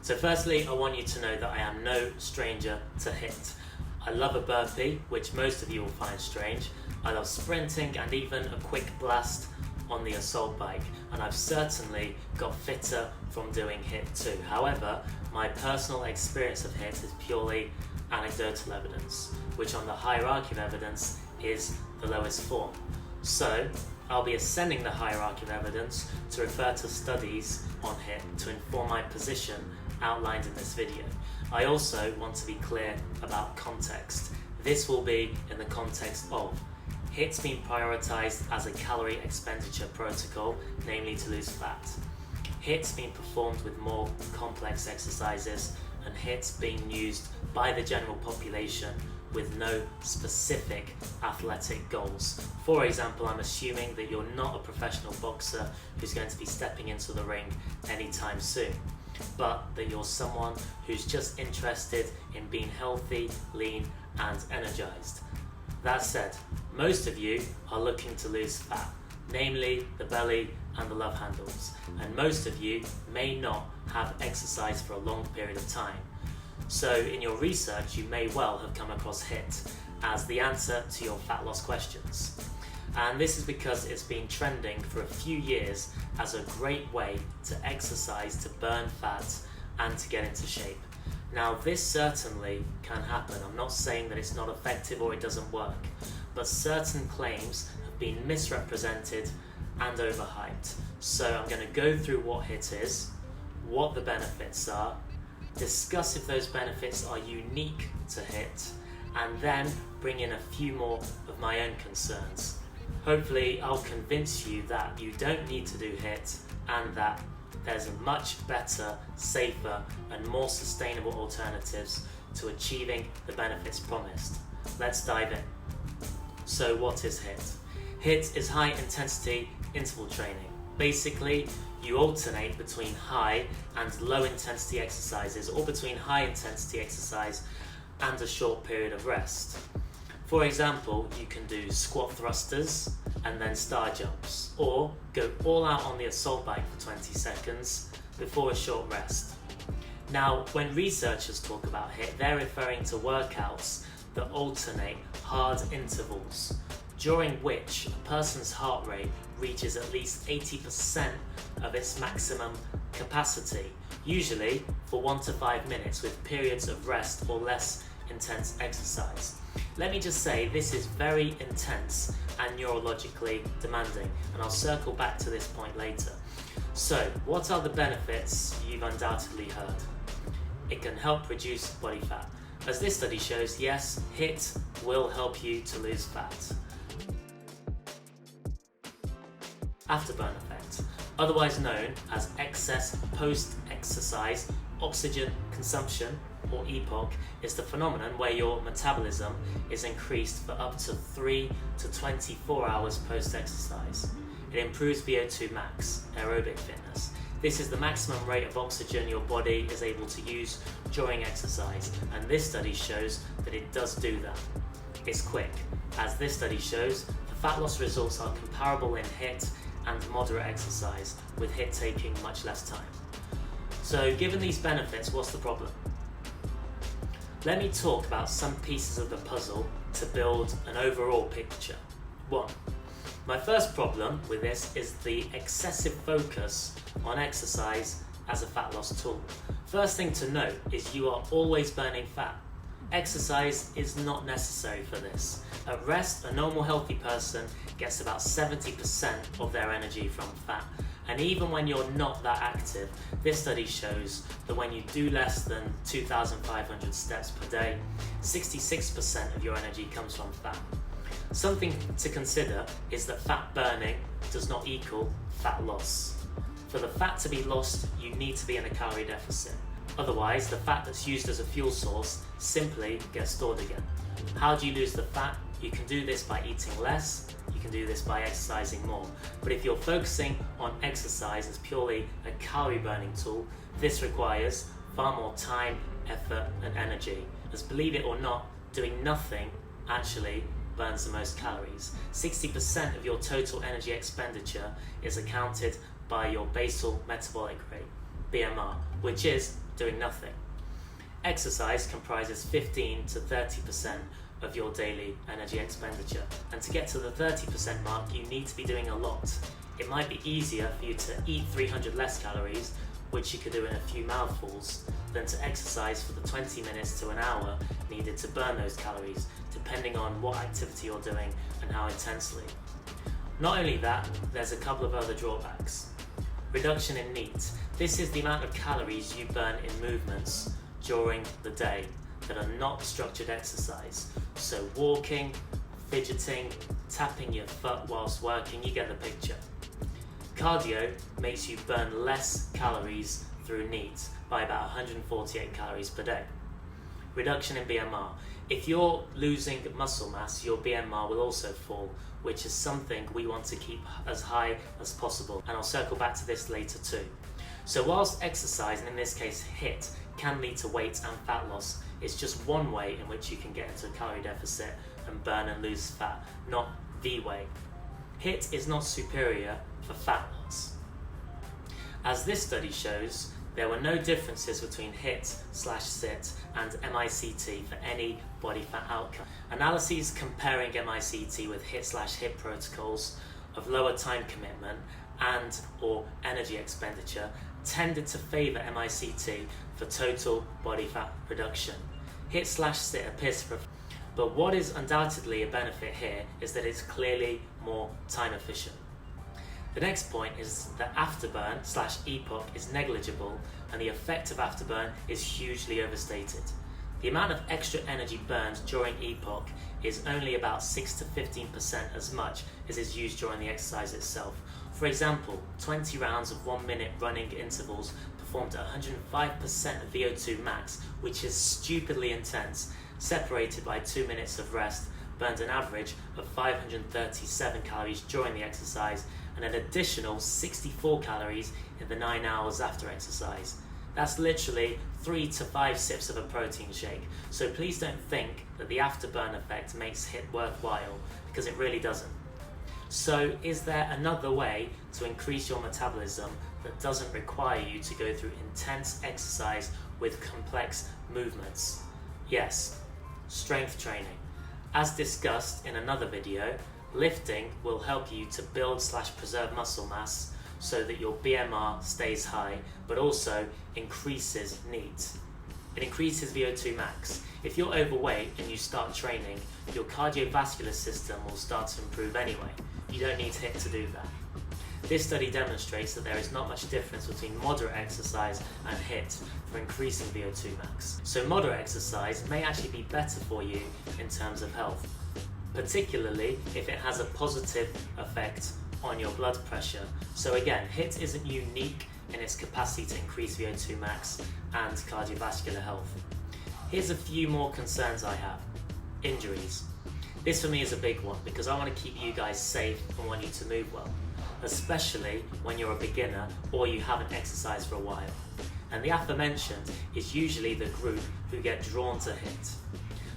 So firstly, I want you to know that I am no stranger to HIIT. I love a burpee, which most of you will find strange. I love sprinting and even a quick blast on the assault bike, and I've certainly got fitter from doing HIIT too. However, my personal experience of HIIT is purely anecdotal evidence, which on the hierarchy of evidence is the lowest form. So I'll be ascending the hierarchy of evidence to refer to studies on HIIT to inform my position outlined in this video. I also want to be clear about context. This will be in the context of HIIT's been prioritised as a calorie expenditure protocol, namely to lose fat. HIIT's been performed with more complex exercises, and HIIT's being used by the general population with no specific athletic goals. For example, I'm assuming that you're not a professional boxer who's going to be stepping into the ring anytime soon, but that you're someone who's just interested in being healthy, lean and energized. That said, most of you are looking to lose fat, namely the belly and the love handles, and most of you may not have exercised for a long period of time. So in your research, you may well have come across HIIT as the answer to your fat loss questions. And this is because it's been trending for a few years as a great way to exercise to burn fat and to get into shape. Now this certainly can happen. I'm not saying that it's not effective or it doesn't work, but certain claims have been misrepresented and overhyped. So I'm going to go through what HIIT is, what the benefits are, discuss if those benefits are unique to HIIT, and then bring in a few more of my own concerns. Hopefully I'll convince you that you don't need to do HIIT and that there's much better, safer and more sustainable alternatives to achieving the benefits promised. Let's dive in. So what is HIIT? HIIT is high intensity interval training. Basically, you alternate between high and low intensity exercises, or between high intensity exercise and a short period of rest. For example, you can do squat thrusters and then star jumps, or go all out on the assault bike for 20 seconds before a short rest. Now, when researchers talk about HIIT, they're referring to workouts that alternate hard intervals, during which a person's heart rate reaches at least 80% of its maximum capacity, usually for 1 to 5 minutes with periods of rest or less intense exercise. Let me just say, this is very intense and neurologically demanding, and I'll circle back to this point later. So, what are the benefits you've undoubtedly heard? It can help reduce body fat. As this study shows, yes, HIIT will help you to lose fat. Afterburn effect, otherwise known as excess post-exercise oxygen consumption, or EPOC, is the phenomenon where your metabolism is increased for up to 3 to 24 hours post-exercise. It improves VO2 max, aerobic fitness. This is the maximum rate of oxygen your body is able to use during exercise, and this study shows that it does do that. It's quick. As this study shows, the fat loss results are comparable in HIIT and moderate exercise, with HIIT taking much less time. So given these benefits, what's the problem? Let me talk about some pieces of the puzzle to build an overall picture. 1. My first problem with this is the excessive focus on exercise as a fat loss tool. First thing to note is you are always burning fat. Exercise is not necessary for this. At rest, a normal healthy person gets about 70% of their energy from fat. And even when you're not that active, this study shows that when you do less than 2,500 steps per day, 66% of your energy comes from fat. Something to consider is that fat burning does not equal fat loss. For the fat to be lost, you need to be in a calorie deficit. Otherwise, the fat that's used as a fuel source simply gets stored again. How do you lose the fat? You can do this by eating less, you can do this by exercising more. But if you're focusing on exercise as purely a calorie burning tool, this requires far more time, effort and energy. As believe it or not, doing nothing actually burns the most calories. 60% of your total energy expenditure is accounted by your basal metabolic rate, BMR, which is doing nothing. Exercise comprises 15 to 30% of your daily energy expenditure, and to get to the 30% mark you need to be doing a lot. It might be easier for you to eat 300 less calories, which you could do in a few mouthfuls, than to exercise for the 20 minutes to an hour needed to burn those calories, depending on what activity you're doing and how intensely. Not only that, there's a couple of other drawbacks. Reduction in NEAT. This is the amount of calories you burn in movements during the day that are not structured exercise. So walking, fidgeting, tapping your foot whilst working, you get the picture. Cardio makes you burn less calories through NEAT by about 148 calories per day. Reduction in BMR. If you're losing muscle mass, your BMR will also fall, which is something we want to keep as high as possible, and I'll circle back to this later too. So whilst exercise, and in this case HIIT, can lead to weight and fat loss, it's just one way in which you can get into a calorie deficit and burn and lose fat, not the way. HIIT is not superior for fat loss. As this study shows, there were no differences between HIIT/SIT and MICT for any body fat outcome. Analyses comparing MICT with HIIT/HIIT protocols of lower time commitment and or energy expenditure tended to favour MICT for total body fat reduction. HIIT/SIT appears to prefer, but what is undoubtedly a benefit here is that it's clearly more time efficient. The next point is that afterburn/EPOC is negligible, and the effect of afterburn is hugely overstated. The amount of extra energy burned during EPOC is only about 6 to 15% as much as is used during the exercise itself. For example, 20 rounds of 1 minute running intervals performed at 105% of VO2 max, which is stupidly intense, separated by 2 minutes of rest, burned an average of 537 calories during the exercise and an additional 64 calories in the 9 hours after exercise. That's literally 3 to 5 sips of a protein shake, so please don't think that the afterburn effect makes HIIT worthwhile, because it really doesn't. So is there another way to increase your metabolism that doesn't require you to go through intense exercise with complex movements? Yes, strength training. As discussed in another video, lifting will help you to build/preserve muscle mass so that your BMR stays high, but also increases NEAT. It increases VO2 max. If you're overweight and you start training, your cardiovascular system will start to improve anyway. You don't need HIIT to do that. This study demonstrates that there is not much difference between moderate exercise and HIIT for increasing VO2 max. So moderate exercise may actually be better for you in terms of health, particularly if it has a positive effect on your blood pressure. So again, HIIT isn't unique in its capacity to increase VO2 max and cardiovascular health. Here's a few more concerns I have. Injuries. This for me is a big one because I want to keep you guys safe and want you to move well, especially when you're a beginner or you haven't exercised for a while. And the aforementioned is usually the group who get drawn to HIIT.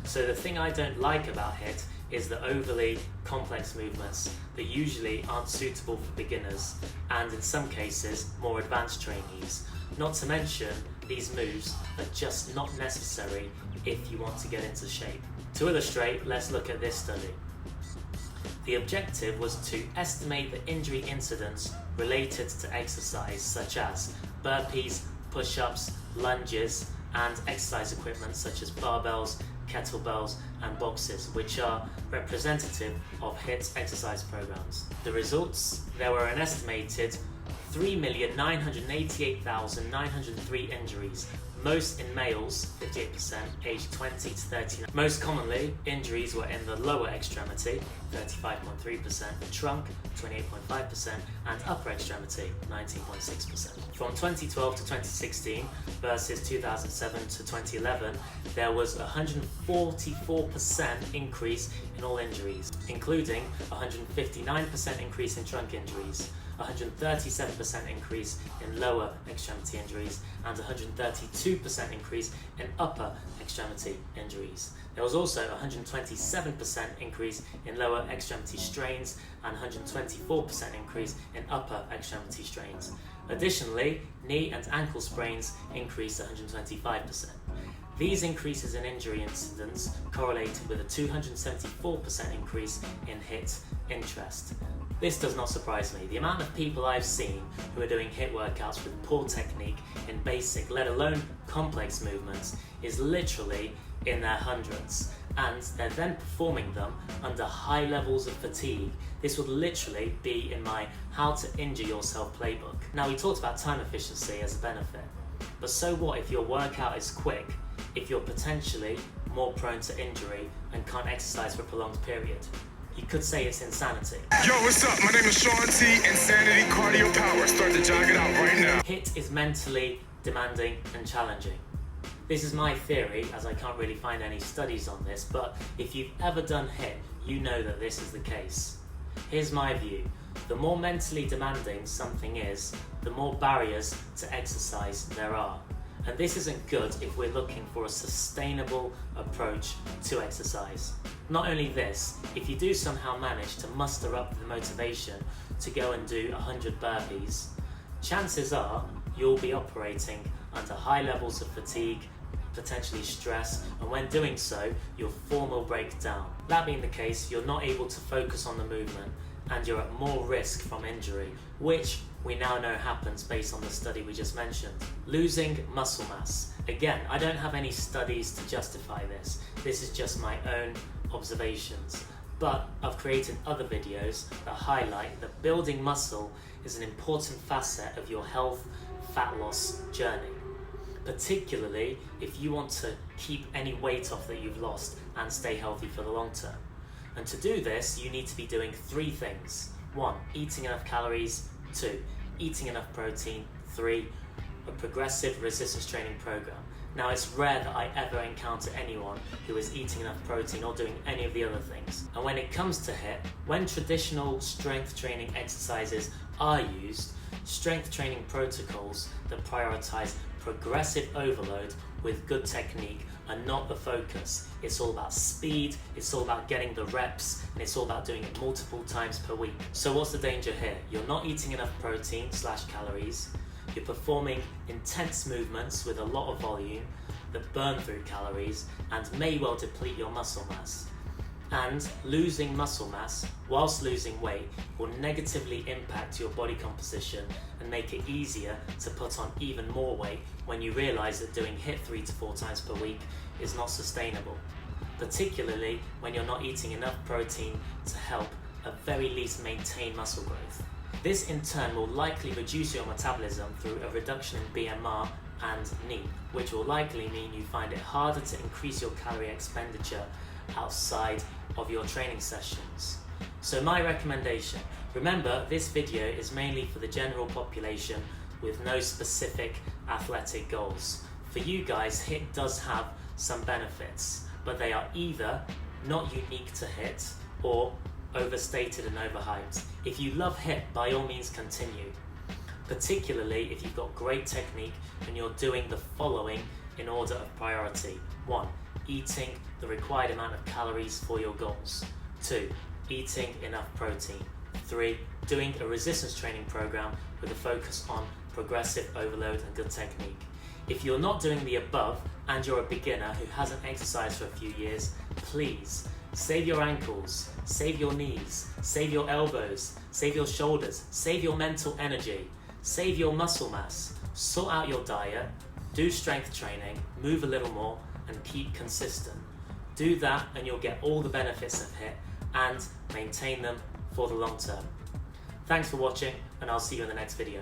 So the thing I don't like about HIIT is the overly complex movements that usually aren't suitable for beginners and in some cases more advanced trainees. Not to mention, these moves are just not necessary if you want to get into shape. To illustrate, let's look at this study. The objective was to estimate the injury incidence related to exercise such as burpees, push-ups, lunges, and exercise equipment such as barbells, kettlebells and boxes, which are representative of HIIT exercise programs. The results: there were an estimated 3,988,903 injuries, most in males, 58%, aged 20 to 39. Most commonly, injuries were in the lower extremity, 35.3%, trunk, 28.5%, and upper extremity, 19.6%. From 2012 to 2016 versus 2007 to 2011, there was a 144% increase in all injuries, including a 159% increase in trunk injuries, 137% increase in lower extremity injuries, and 132% increase in upper extremity injuries. There was also a 127% increase in lower extremity strains and 124% increase in upper extremity strains. Additionally, knee and ankle sprains increased 125%. These increases in injury incidence correlated with a 274% increase in HIIT interest. This does not surprise me. The amount of people I've seen who are doing HIIT workouts with poor technique in basic, let alone complex movements, is literally in their hundreds, and they're then performing them under high levels of fatigue. This would literally be in my How to Injure Yourself playbook. Now, we talked about time efficiency as a benefit, but so what if your workout is quick, if you're potentially more prone to injury and can't exercise for a prolonged period? You could say it's insanity. Yo, what's up? My name is Sean T. Insanity Cardio Power. Start to jog it out right now. HIIT is mentally demanding and challenging. This is my theory, as I can't really find any studies on this, but if you've ever done HIIT, you know that this is the case. Here's my view. The more mentally demanding something is, the more barriers to exercise there are. And this isn't good if we're looking for a sustainable approach to exercise. Not only this, if you do somehow manage to muster up the motivation to go and do 100 burpees, chances are you'll be operating under high levels of fatigue, potentially stress, and when doing so, your form will break down. That being the case, you're not able to focus on the movement and you're at more risk from injury, which we now know happens based on the study we just mentioned. Losing muscle mass. Again, I don't have any studies to justify this. This is just my own observations. But I've created other videos that highlight that building muscle is an important facet of your health fat loss journey, particularly if you want to keep any weight off that you've lost and stay healthy for the long term. And to do this, you need to be doing 3 things. 1, eating enough calories. 2, eating enough protein. 3, a progressive resistance training program. Now, it's rare that I ever encounter anyone who is eating enough protein or doing any of the other things. And when it comes to HIIT, when traditional strength training exercises are used, strength training protocols that prioritize progressive overload with good technique are not the focus. It's all about speed, it's all about getting the reps, and it's all about doing it multiple times per week. So what's the danger here? You're not eating enough protein/calories, you're performing intense movements with a lot of volume that burn through calories and may well deplete your muscle mass. And losing muscle mass whilst losing weight will negatively impact your body composition and make it easier to put on even more weight when you realise that doing HIIT 3 to 4 times per week is not sustainable, particularly when you're not eating enough protein to help at very least maintain muscle growth. This in turn will likely reduce your metabolism through a reduction in BMR and NEAT, which will likely mean you find it harder to increase your calorie expenditure outside of your training sessions. So my recommendation, remember this video is mainly for the general population with no specific athletic goals. For you guys, HIIT does have some benefits, but they are either not unique to HIIT or overstated and overhyped. If you love HIIT, by all means continue, particularly if you've got great technique and you're doing the following in order of priority. 1, eating the required amount of calories for your goals. 2, eating enough protein. 3, doing a resistance training program with a focus on progressive overload and good technique. If you're not doing the above and you're a beginner who hasn't exercised for a few years, please save your ankles, save your knees, save your elbows, save your shoulders, save your mental energy, save your muscle mass, sort out your diet, do strength training, move a little more, and keep consistent. Do that and you'll get all the benefits of HIIT and maintain them for the long term. Thanks for watching, and I'll see you in the next video.